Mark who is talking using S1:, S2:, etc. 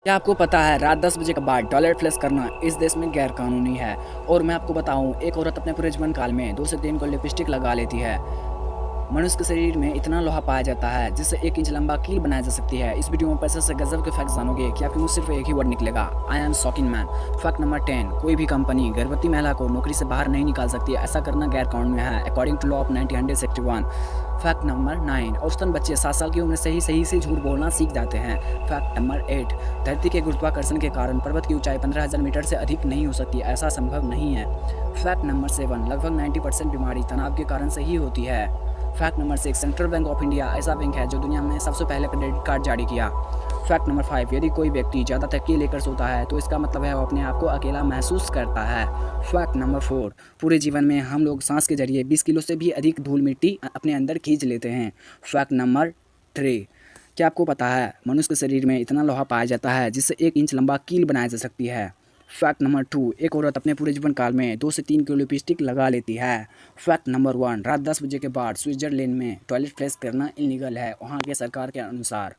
S1: क्या आपको पता है रात 10 बजे के बाद टॉयलेट फ्लश करना इस देश में गैर कानूनी है। और मैं आपको बताऊं, एक औरत अपने पूरे जीवन काल में 2 से 3 को लिपस्टिक लगा लेती है। मनुष्य के शरीर में इतना लोहा पाया जाता है जिससे 1 इंच लंबा कील बनाई जा सकती है। इस वीडियो में पैसे से गजब के फैक्ट जानोगे कि आपके मुंह सिर्फ एक ही वर्ड निकलेगा, I am shocking man. Fact number 10, कोई भी कंपनी गर्भवती महिला को नौकरी से बाहर नहीं निकाल सकती। ऐसा करना गैर कानूनी है according to law of 1961। Fact number 9, औसतन बच्चे 7 साल की उम्र से ही सही से झूठ बोलना सीख जाते हैं। फैक्ट नंबर 8, धरती के गुरुत्वाकर्षण के कारण पर्वत की ऊंचाई 15,000 मीटर से अधिक नहीं हो सकती। ऐसा संभव नहीं है। फैक्ट नंबर 7, लगभग 90% बीमारी तनाव के कारण से ही होती है। Fact number 6, central bank of India ऐसा बैंक है जो दुनिया में सबसे पहले क्रेडिट कार्ड जारी किया। फैक्ट नंबर 5, यदि कोई व्यक्ति ज़्यादा तकिए लेकर सोता है तो इसका मतलब है वो अपने आप को अकेला महसूस करता है। फैक्ट नंबर 4, पूरे जीवन में हम लोग सांस के जरिए 20 किलो से भी अधिक धूल मिट्टी अपने अंदर खींच लेते हैं। फैक्ट नंबर 3, क्या आपको पता है मनुष्य के शरीर में इतना लोहा पाया जाता है जिससे 1 इंच लंबा कील बनाई जा सकती है। फैक्ट नंबर 2, एक औरत अपने पूरे जीवन काल में 2 से 3 किलो लिपस्टिक लगा लेती है। फैक्ट नंबर 1, रात 10 बजे के बाद स्विट्जरलैंड में टॉयलेट फ्लश करना इलीगल है वहाँ के सरकार के अनुसार।